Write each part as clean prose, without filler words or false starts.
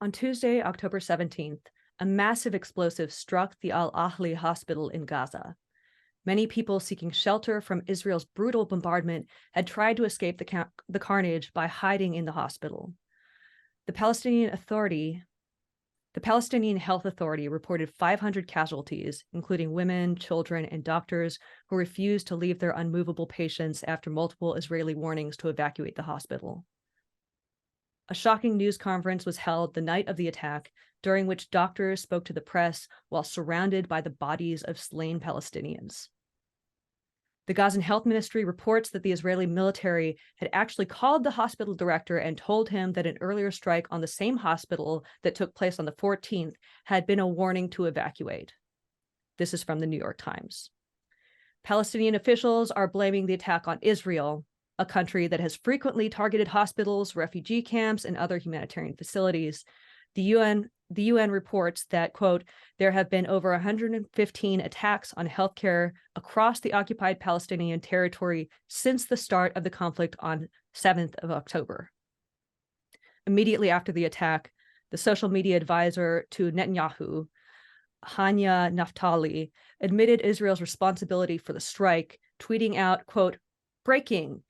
On Tuesday, October 17th, a massive explosive struck the Al-Ahli hospital in Gaza. Many people seeking shelter from Israel's brutal bombardment had tried to escape the carnage by hiding in the hospital. The Palestinian Health Authority reported 500 casualties, including women, children, and doctors who refused to leave their unmovable patients after multiple Israeli warnings to evacuate the hospital. A shocking news conference was held the night of the attack, during which doctors spoke to the press while surrounded by the bodies of slain Palestinians. The Gazan Health Ministry reports that the Israeli military had actually called the hospital director and told him that an earlier strike on the same hospital that took place on the 14th had been a warning to evacuate. This is from the New York Times. Palestinian officials are blaming the attack on Israel, a country that has frequently targeted hospitals, refugee camps, and other humanitarian facilities. The UN reports that, quote, there have been over 115 attacks on healthcare across the occupied Palestinian territory since the start of the conflict on 7th of October. Immediately after the attack, the social media advisor to Netanyahu, Hanya Naftali, admitted Israel's responsibility for the strike, tweeting out, quote, breaking,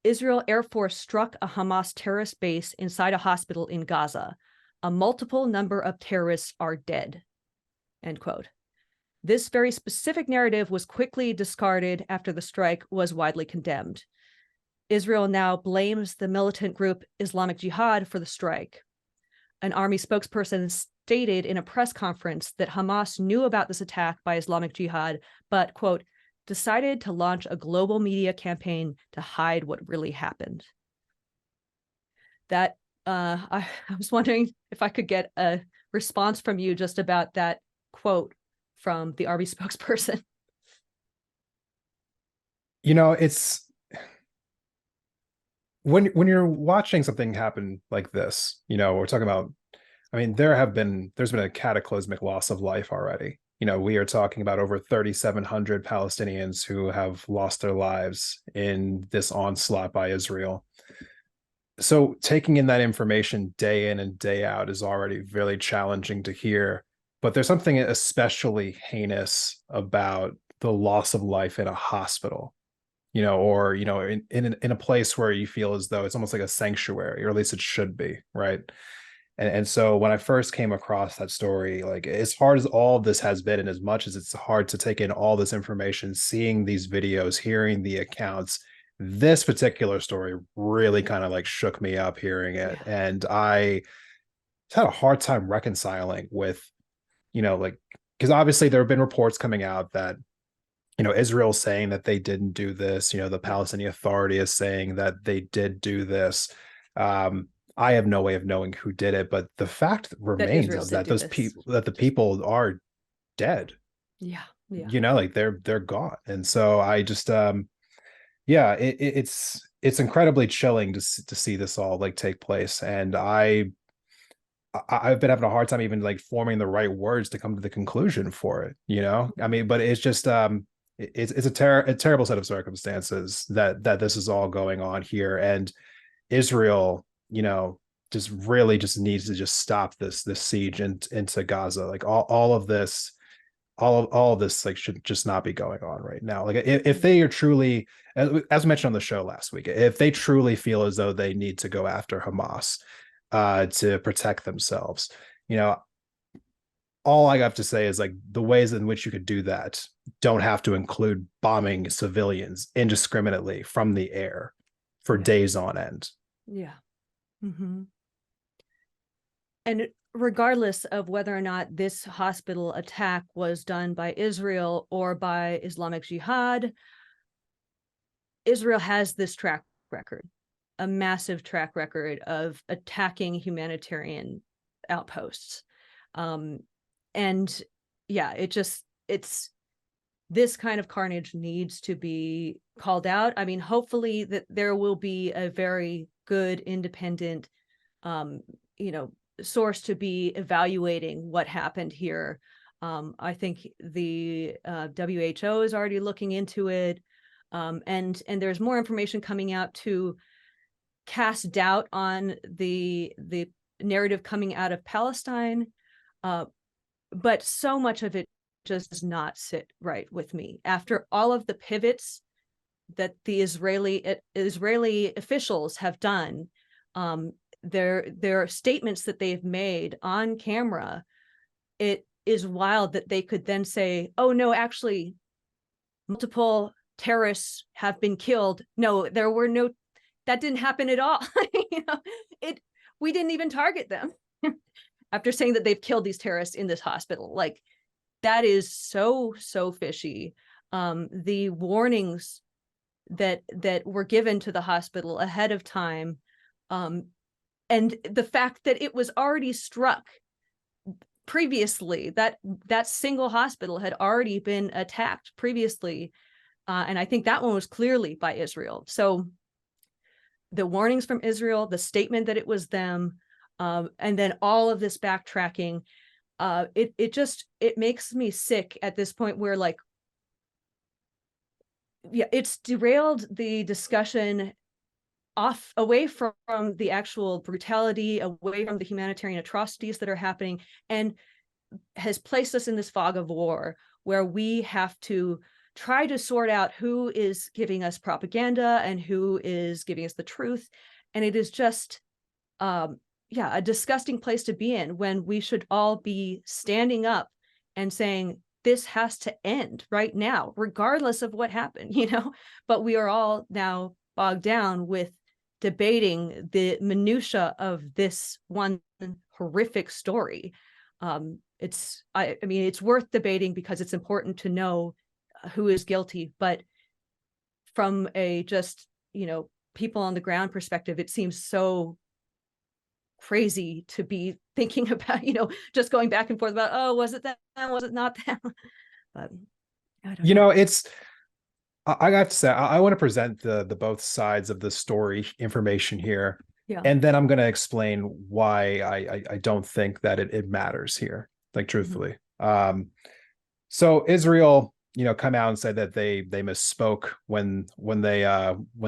Israel Air Force struck a Hamas terrorist base inside a hospital in Gaza. A multiple number of terrorists are dead, end quote. This very specific narrative was quickly discarded after the strike was widely condemned. Israel now blames the militant group Islamic Jihad for the strike. An army spokesperson stated in a press conference that Hamas knew about this attack by Islamic Jihad, but, quote, decided to launch a global media campaign to hide what really happened. That I was wondering if I could get a response from you just about that quote from the army spokesperson. You know, it's when you're watching something happen like this, you know, we're talking about, I mean, there's been a cataclysmic loss of life already. You know, we are talking about over 3,700 Palestinians who have lost their lives in this onslaught by Israel. So taking in that information day in and day out is already really challenging to hear. But there's something especially heinous about the loss of life in a hospital, you know, or, you know, in a place where you feel as though it's almost like a sanctuary, or at least it should be, right? And so when I first came across that story, like as hard as all of this has been, and as much as it's hard to take in all this information, seeing these videos, hearing the accounts, this particular story really kind of like shook me up hearing it. Yeah. And I had a hard time reconciling with, you know, like, because obviously there have been reports coming out that, you know, Israel saying that they didn't do this, you know, the Palestinian Authority is saying that they did do this. I have no way of knowing who did it, but the fact remains is that those people, that the people are dead. Yeah. You know, like they're gone. And so I just, yeah, it's incredibly chilling to see this all like take place. And I've been having a hard time even like forming the right words to come to the conclusion for it, you know? I mean, but it's just, it's a terrible set of circumstances that this is all going on here. And Israel, you know, just really just needs to just stop this siege into Gaza. Like all of this like should just not be going on right now. Like if they are truly, as mentioned on the show last week, if they truly feel as though they need to go after Hamas to protect themselves, you know, all I have to say is like the ways in which you could do that don't have to include bombing civilians indiscriminately from the air for days on end. Yeah. Mm-hmm. And regardless of whether or not this hospital attack was done by Israel or by Islamic Jihad, Israel has this track record, a massive track record of attacking humanitarian outposts. And yeah, it's this kind of carnage needs to be called out. I mean, hopefully that there will be a very good independent, you know, source to be evaluating what happened here. I think the WHO is already looking into it, and there's more information coming out to cast doubt on the narrative coming out of Palestine, but so much of it just does not sit right with me. After all of the pivots that the Israeli officials have done, their statements that they've made on camera, it is wild that they could then say, oh no, actually multiple terrorists have been killed. No, there were no, that didn't happen at all. We didn't even target them. After saying that they've killed these terrorists in this hospital. Like, that is so fishy. The warnings that were given to the hospital ahead of time, and the fact that it was already struck previously, that single hospital had already been attacked previously, and I think that one was clearly by Israel. So the warnings from Israel, the statement that it was them, and then all of this backtracking, it makes me sick at this point where, like, yeah, it's derailed the discussion away from the actual brutality, away from the humanitarian atrocities that are happening, and has placed us in this fog of war where we have to try to sort out who is giving us propaganda and who is giving us the truth. And it is just, a disgusting place to be in, when we should all be standing up and saying, this has to end right now, regardless of what happened, but we are all now bogged down with debating the minutia of this one horrific story. It's worth debating because it's important to know who is guilty, but from a just, people on the ground perspective, it seems so crazy to be thinking about, just going back and forth about, oh, was it that? Was it not that? But I don't know. I have to say, I want to present the both sides of the story information here. Yeah. And then I'm going to explain why I don't think that it matters here, like, truthfully. Mm-hmm. So Israel, come out and said that they misspoke when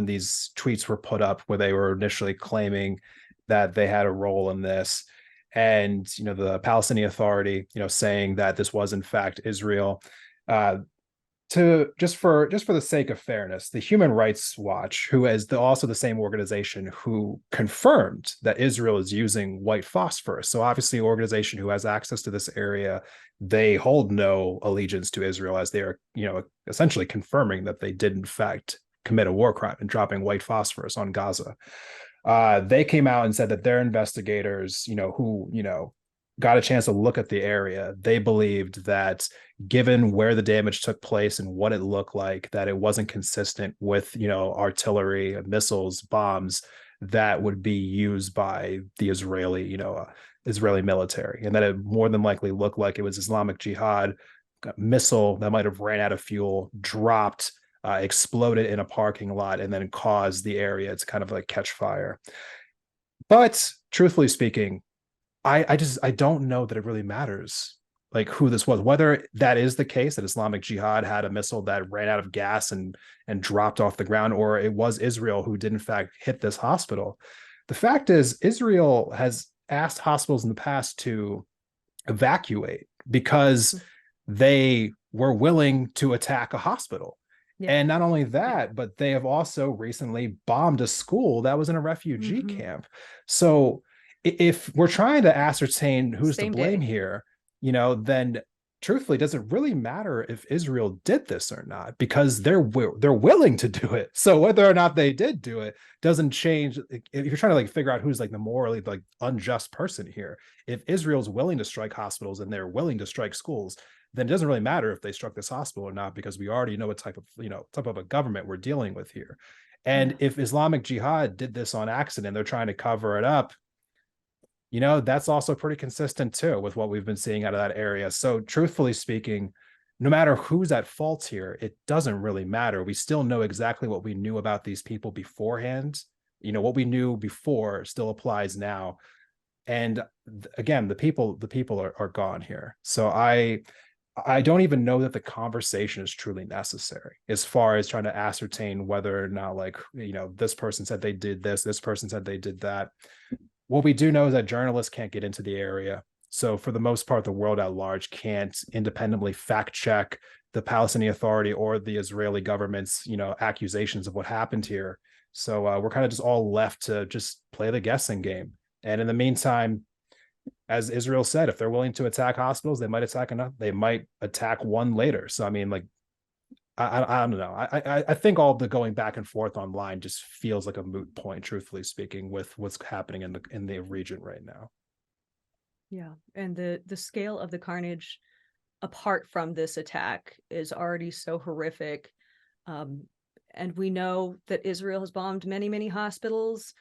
these tweets were put up, where they were initially claiming that they had a role in this. And, the Palestinian Authority, saying that this was in fact Israel. Just for the sake of fairness, the Human Rights Watch, who is also the same organization who confirmed that Israel is using white phosphorus. So obviously, an organization who has access to this area, they hold no allegiance to Israel, as they are, essentially confirming that they did in fact commit a war crime and dropping white phosphorus on Gaza. They came out and said that their investigators, who got a chance to look at the area, they believed that, given where the damage took place and what it looked like, that it wasn't consistent with, artillery, missiles, bombs that would be used by the Israeli military, and that it more than likely looked like it was Islamic Jihad missile that might have ran out of fuel, dropped, exploded in a parking lot, and then caused the area to kind of like catch fire. But truthfully speaking, I don't know that it really matters, like, who this was, whether that is the case, that Islamic Jihad had a missile that ran out of gas and dropped off the ground, or it was Israel who did in fact hit this hospital. The fact is, Israel has asked hospitals in the past to evacuate because they were willing to attack a hospital. Yeah. And not only that, but they have also recently bombed a school that was in a refugee camp. So if we're trying to ascertain who's to blame here, then truthfully, does it really matter if Israel did this or not? Because they're willing to do it. So whether or not they did do it doesn't change. If you're trying to figure out who's the morally unjust person here, if Israel's willing to strike hospitals and they're willing to strike schools, then it doesn't really matter if they struck this hospital or not, because we already know what type of a government we're dealing with here. And if Islamic Jihad did this on accident, they're trying to cover it up, that's also pretty consistent too with what we've been seeing out of that area. So truthfully speaking, no matter who's at fault here, it doesn't really matter. We still know exactly what we knew about these people beforehand. What we knew before still applies now. And again, the people are gone here. So I don't even know that the conversation is truly necessary as far as trying to ascertain whether or not, this person said they did this person said they did that. what we do know is that journalists can't get into the area. So for the most part, the world at large can't independently fact check the Palestinian Authority or the Israeli government's, accusations of what happened here. So we're kind of just all left to just play the guessing game. And in the meantime, as Israel said, if they're willing to attack hospitals, they might attack enough. They might attack one later. So I mean, like, I don't know. I think all the going back and forth online just feels like a moot point, truthfully speaking, with what's happening in the region right now. Yeah, and the scale of the carnage apart from this attack is already so horrific. And we know that Israel has bombed many, many hospitals,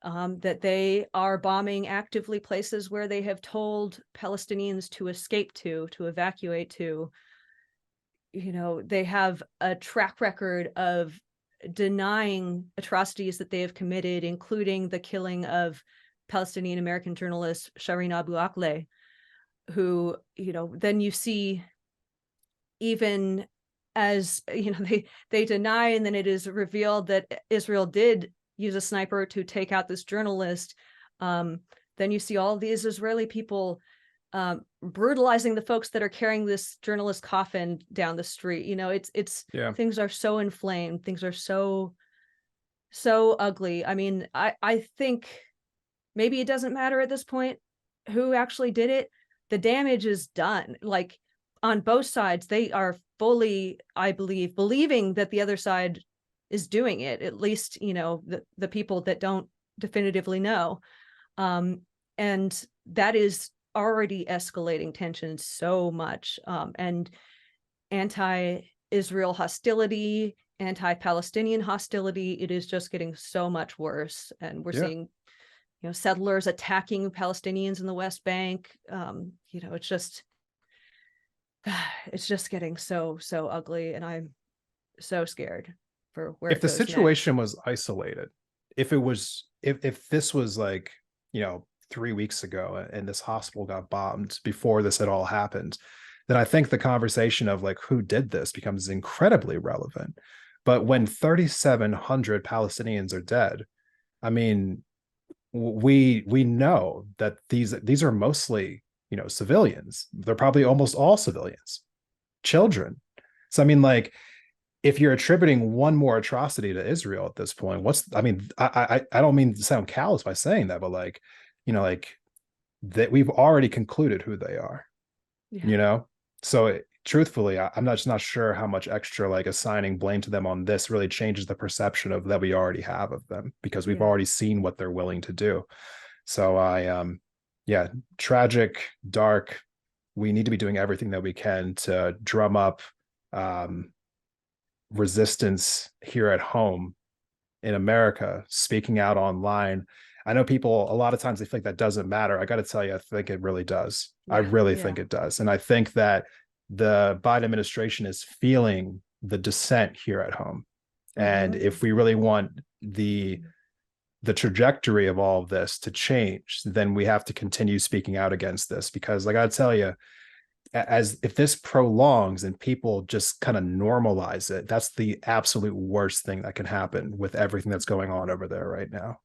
that they are bombing actively places where they have told Palestinians to escape to evacuate to. They have a track record of denying atrocities that they have committed, including the killing of Palestinian American journalist Shireen Abu Akleh, who, then you see, even as, they deny, and then it is revealed that Israel did use a sniper to take out this journalist. Then you see all these Israeli people brutalizing the folks that are carrying this journalist coffin down the street. It's Yeah. Things are so inflamed. Things are so ugly. I mean, I think maybe it doesn't matter at this point who actually did it. The damage is done. Like, on both sides, they are fully, I believe, believing that the other side is doing it. At least, the people that don't definitively know. And that is already escalating tensions so much. And anti-Israel hostility, anti-Palestinian hostility, it is just getting so much worse. And we're seeing, settlers attacking Palestinians in the West Bank. It's just getting so ugly, and I'm so scared for where If it the goes situation next. was isolated, if this was like, 3 weeks ago and this hospital got bombed before this had all happened, then I think the conversation of like who did this becomes incredibly relevant. But when 3,700 Palestinians are dead, I mean, we know that these are mostly, civilians. They're probably almost all civilians, children. So I mean, like, if you're attributing one more atrocity to Israel at this point, I don't mean to sound callous by saying that, but like, like, that we've already concluded who they are. Yeah. So truthfully, I'm not sure how much extra like assigning blame to them on this really changes the perception of that we already have of them, because we've already seen what they're willing to do. So yeah, tragic, dark. We need to be doing everything that we can to drum up resistance here at home in America, speaking out online. I know people, a lot of times they think that doesn't matter. I got to tell you, I think it really does. I really think it does. And I think that the Biden administration is feeling the dissent here at home. And if we really want the trajectory of all of this to change, then we have to continue speaking out against this, because I got to tell you, as if this prolongs and people just kind of normalize it, that's the absolute worst thing that can happen with everything that's going on over there right now.